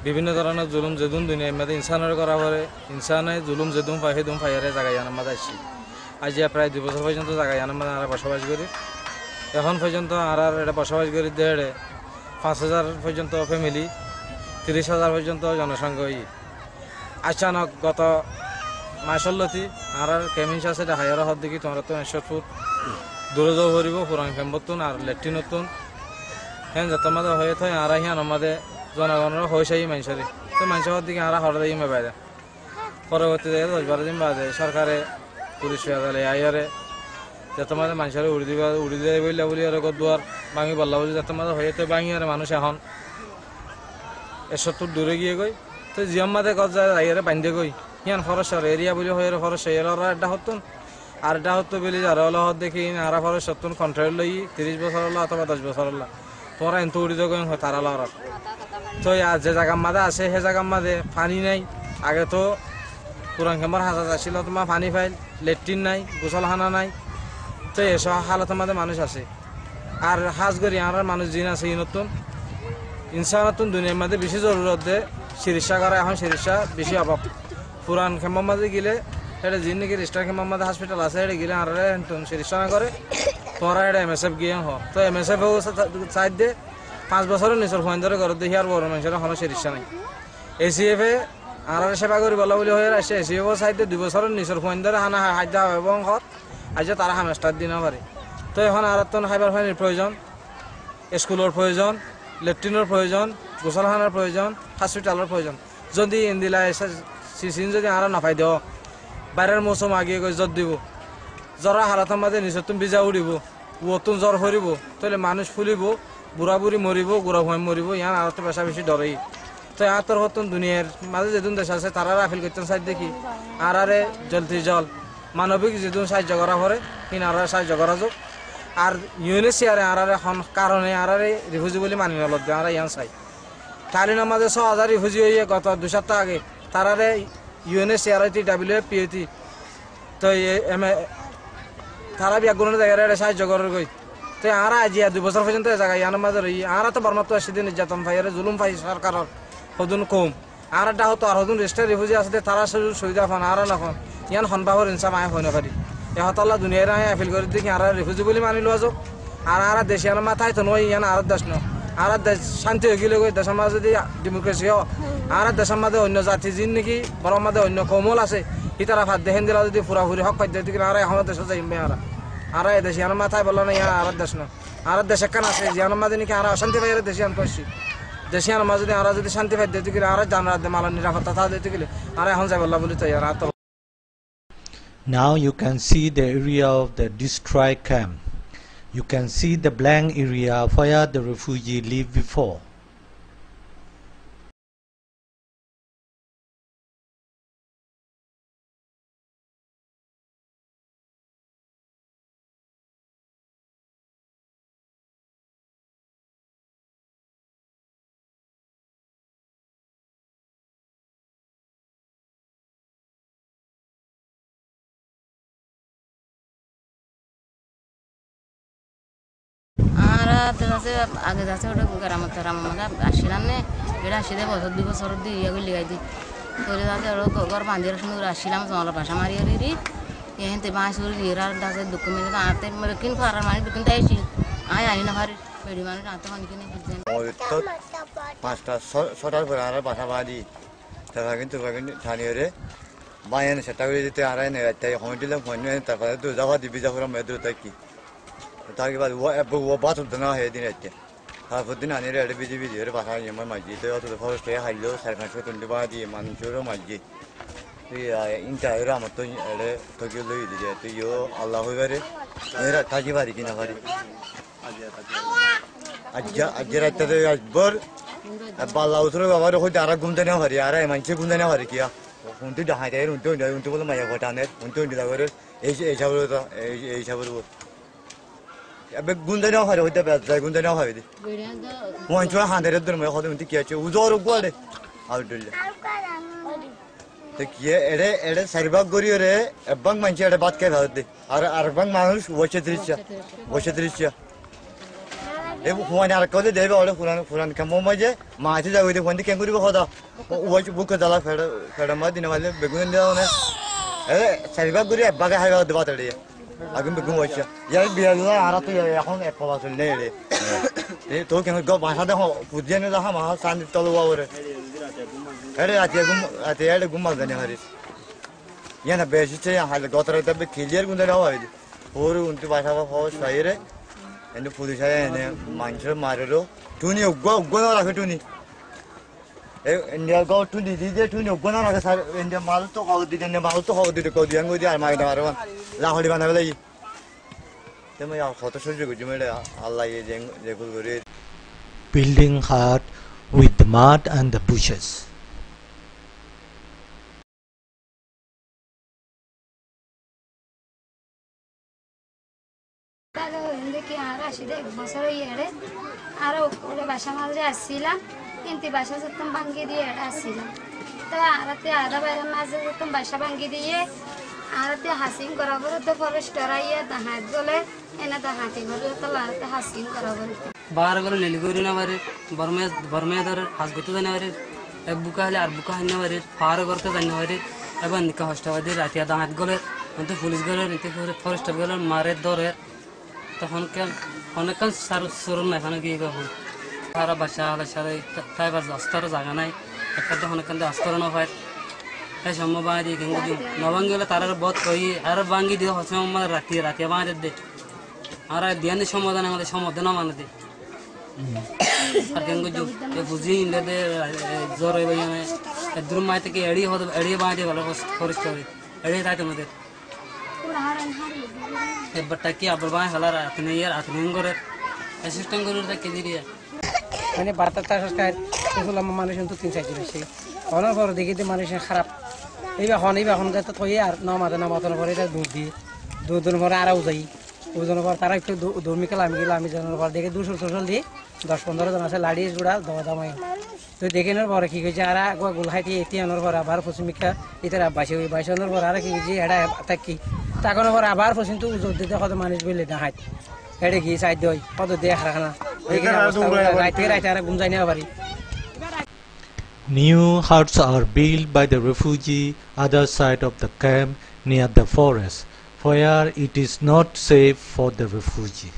বিভিন্ন ধরনের জুলুম যেদুন দুনিয়ার মধ্যে ইনসানের করা পরে ইনসানে জুলুম যেদুম পায় সেদুম পাইয়ারে জায়গায় আনার মাঝে আসছি আজ প্রায় 2 বছর পর্যন্ত জায়গায় আনার মাঝে আমরা বসবাস করি এখন পর্যন্ত আর এটা বসবাস করি 5,000 পর্যন্ত ফ্যামিলি 30,000 পর্যন্ত জনসংখ্যা আচানক গত মাসল্লতি আর কেমিনস আছে হায়ার হদ দেখি তোমরা তো 100 ফুট দূরে যাও ভরিব পুরান খেম্বতুন আর লেট্রিনতুন হ্যাঁ যত মাঝে হয়ে থাকে আর হিয়ান আমাদের জনগণের হয়েছেই মানুষেরই তো মানুষের দিকে আর হঠাৎ ইমে বাইরে পরবর্তীতে 10-12 দিন বাদে সরকারে পুলিশ পেয়াদালে আইয়ারে যত মাঝে মানুষের উড়ি দিয়ে বললে বলি আর দুয়ার ভাঙি বললা বলি যত মাঝে হয়ে তো ভাঙি আর মানুষ এখন 100 ফুট দূরে গিয়ে গই তো জিয়ম মাঝে কত যায় আইয়ারে বান্ধে গই হিয়ান ফরেস্টর এরিয়া বলি হয়ে ফরেস্ট এরিয়ার একটা হতুন আর এটা হতো বলি যারা হলো হত দেখি আর ফরেস্ট হতুন কন্ট্রোল লই 30 বছর হলো অথবা 10 বছর হলো তোমরা এত উড়ি দিয়ে হয় তারা লড়ার তো যে জায়গার মাঝে আছে সে জায়গার মাঝে পানি নাই আগে তো পুরান খেমার হাজার আসছিল তোমার পানি ফাইল লেট্রিন নাই গোসলখানা নাই তো এসব হালতের মাঝে মানুষ আছে আর হাজ করি আর মানুষ জিন আছে নতুন ইনসানতুন দুনিয়ার মধ্যে বেশি জরুরত দে চিকিৎসা করা এখন চিকিৎসা বেশি অভাব পুরান খেমার মাঝে গেলে এটা জিন নাকি রেস্টার খেমার মাঝে হসপিটাল আছে এটা গেলে আর চিকিৎসা না করে তোমরা এটা MSF গিয়ে হ তো MSF সাইড দিয়ে 5 বছরের নিচর ফোন ধরে ঘর দেখি আর বড় মানুষের কোনো চিকিৎসা নাই ACF আর সেবা করি বলা বলি হয়ে আসছে ACF সাইড দিয়ে 2 বছরের নিচর ফোন ধরে হানা হাজা এবং ঘর আজ তারা হামেস্টার দিন পারে তো এখন আর তো হাইবার ফাইনের প্রয়োজন স্কুলের প্রয়োজন লেট্রিনের প্রয়োজন গোসলখানার প্রয়োজন হসপিটালের প্রয়োজন যদি ইন্দিলা সিসিন যদি আর নাপাই দেও বাইরের মৌসুম আগে গৈ জত দিব জ্বরা হালাতের মাঝে নিচর তুমি বিজা উড়িব ওতুন জ্বর হরিব তাহলে মানুষ ফুলিব বুড়া বুড়ি মরিব গুড়া ভয় মরিব ইয়ান আর তো বেশা বেশি ডরেই তো আর তোর হতুন দুনিয়ার মাঝে যেদিন দেশ আছে তারা আপিল করতেন সাইড দেখি আর আরে জলতি জল মানবিক যেদিন সাহায্য করা পরে কিনা আর সাহায্য করা যাক আর UNHCR আর এখন কারণে আর রিফিউজি বলে মানি নলত দেয় আর ইয়ান চাই থাইল্যান্ড মাঝে 6,000 রিফিউজি হয়ে গত 2 সপ্তাহ আগে তারারে UNHCR WFP তো তারা বিয়াগুনের জায়গায় সাহায্য করার গই তো আর আজি 2 বছর পর্যন্ত জায়গায় ইয়ার মাঝে রই আর তো বর্মাত্র সেদিন নির্যাতন পাইয়ারে জুলুম পাই সরকারের হদুন কম আর একটা হতো আর হদুন রেস্টার রিফিউজি আছে তারা সুবিধা পান আর না পান ইয়ান হনবাহর ইনসাম আয় হয় না পারি এহতলা দুনিয়ার আপিল করে দেখি আর রিফিউজি বলে মানি লোয়া যাক আর দেশে আর মাথায় তো নয় ইয়ান আর দেশ ন আর দেশ শান্তি হয়ে গেলে দেশের মাঝে যদি ডেমোক্রেসি হয় আর দেশের মাঝে অন্য জাতি জিন নাকি বড় মাঝে অন্য কমল আছে ই তারা ভাত দেখেন দিলা যদি পুরাপুরি হক পাই দিকে আর এখন দেশে যাইবে আর দেশে আর মাথায় বললো না ইয়ার আর দেশ ন আর দেশে কান আছে জিয়ানোর মাঝে নাকি আর অশান্তি পাই দেশে আন করছি দেশে আর মাঝে যদি আর যদি শান্তি পাই দিতে গেলে আর জান রাত মালার নিরাপত্তা তা দিতে গেলে আর এখন যাই বললা বলি তো ইয়ার আর Now you can see the area of the destroyed camp. You can see the blank area where the refugee lived before. আগে যাচ্ছে ওটা গ্রামের তারা আমাদের আসছিলাম না এটা আসলে বছর 2 বছর দিয়ে ইয়ে করে লিগাই দিই করে যাতে ওরা ঘর বান্ধির সময় আসছিলাম জমালা বাসা মারিয়ে রি এতে মাছ উড়ি দিয়ে আর দাসে দুঃখ মেলে আতে মানে কিন ফারার মানে কিনতে আইছি আয় আনি না পারি বেড়ি মানে রাতে মানে কিনে বুঝছেন ওই তো 5টা 6টার পরে আর বাসা বাড়ি তারা কিন্তু থানিয়ে রে বাইরে সেটা করে দিতে আর এনে তাই হয়ে দিলাম ফোন তারপরে তো যাওয়া দিবি যাওয়ার মেয়েদের তাই কি তাকে বাদ ও বাথরুম তো না হয়ে দিন রাখতে তারপর দিন আনি রেডি বিজিবি দিয়ে বাসা আমার মাঝি তো অত ফরেস্টে হাইলো সারকার তুলতে বা দিয়ে মানুষেরও মাঝি তুই ইনটা এরা আমার তো এড়ে তোকে লই দিয়ে তুই আল্লাহ হইবারে এরা থাকি পারি কিনা পারি আজ রাতে একবার বাল্লা উঠলে বাবার হয়তো আর ঘুমতে নেওয়া পারি আর মানুষে ঘুমতে নেওয়া পারি কিয়া উনটি ডাহাই দেয় উনটি বলে মাইয়া ঘটানের উনটি করে এই সাবর এই সাবর এবার গুন্দে নেওয়া হয় হইতে যায় গুন্দে নেওয়া হয় মন চুয়া হাঁদের ধর্ম হতে উনটি কি আছে উজোর গোয়ালে আউটডোলে তো কি এড়ে এড়ে সারিবাগ গড়িয়ে রে এবং মানুষ এড়ে বাদ খাই ভারতে আর এবং মানুষ বসে দৃশ্য এই হুয়ানি আর কদে দেবে ওরে ফুরান কামো মাঝে মাঝে যাবে ওই ফোন কেন করিব হদা ওই বুক দালা ফেড়া মা দিনে মালে বেগুন দেও না এ সাইবা গুরি বাগা হাইবা দেবা তড়ি আগুন বেগুন হইছে ইয়ার বিয়ালা আর তো এখন এক পাওয়া চলে রে এই তো কেন গো ভাষা দেখো বুঝিয়ে না হা মা শান্তি তলবা ওরে এরে আতে এরে গুমাল জানি হারিস ইয়ানা বেশি চে হাল গতরে তবে ক্লিয়ার গুন দেওয়া হয় ওর উনতি ভাষা ভাও সাইরে এনে পুলিশ আয় এনে মানুষ মারেরো টুনি উগ্গ না রাখে টুনি ইন্ডিয়ার গাও টুনি দিদি টুনি উগ্গ না রাখে স্যার ইন্ডিয়া মাল তো খাও দিদি ইন্ডিয়া মাল তো খাও দিদি কো দিয়াং গো দি আর মাইটা মারো লাহড়ি বানাবে লাগি তেমন আর কত সহ্য করছি মেরে আল্লাহ এই যেগুলো করে building hut with the mud and the bushes. দেখি আর আসি এক বছর ইয়ে আর ওরে বাসা মাঝে আসছিলাম কিন্তু বাসা যেতাম ভাঙ্গি দিয়ে এটা আসছিলাম তো আরাতে আধা বাইরের মাঝে যেতাম বাসা ভাঙ্গি দিয়ে আরাতে হাসিং করা করে তো ফরেস্টার আইয়া হাত গলে এনে তো হাতি ঘরে তো আরাতে হাসিং করা করে বার গলে লেলি করি না বারে বর্মে ধর হাস গতে জানা বারে এক বুকা হলে আর বুকা হান্য বারে ফার করতে জানা বারে এবার নিকা হস্টাবাদে রাতে আধা হাত গলে কিন্তু পুলিশ গলে নিতে ফরেস্টার গলে মারে ধরে তখন কেন অনেকক্ষণ সরুন না এখানে গিয়ে কখন সারা বাসা হলে সারা তাই বা আস্তারও জায়গা নাই একটা তো অনেকক্ষণ আস্তর না হয় তাই সম্ভব বাঙি দিয়ে কিন্তু নবাঙ্গি হলে তার বধ করি আর বাঙ্গি দিয়ে হচ্ছে রাতে বাঙি দে আর দিয়ানি সমাধান আমাদের সমাধান মানে দে আর কিন্তু বুঝি দে জ্বর হয়ে দূর মাই থেকে এড়িয়ে বাঙি দিয়ে ভালো ফরেস্ট হবে এড়িয়ে থাকে আমাদের এবারটা কি আবার বাই হলার আপনি ইয়ার আপনি করে অ্যাসিস্ট্যান্ট করে তা কেজি দিয়া মানে বার্তা সংস্কার এগুলো মানুষ কিন্তু 3-4 জন বেশি হওয়ার পর দেখি যে মানুষের খারাপ এইবার যাতে থই আর নামাতের পরে এটা দুধ দিয়ে দুধের পরে আরও যাই ওজনের পর তারা একটু দৌড়মিকাল আমি জানার পর দেখে 200 দিয়ে 10-15 জন আছে লাড়ি জোড়া দাওয়া দামাই তো দেখে নেওয়ার পরে কি হয়েছে আর একবার গোলহাইতে এটি আনার পর আবার পশ্চিমিকা এটার বাইশানোর পর আর কি হয়েছে এটা থাকি তখন আবার আবার পর্যন্ত উজোর দিতে কত মানুষ বললে না হাত হেঁটে গিয়ে সাইড দেয় কত দেখ রাখা না রাইতে আর ঘুম যাই না পারি New huts are built by the refugee other side of the camp near the forest, where it is not safe for the refugee.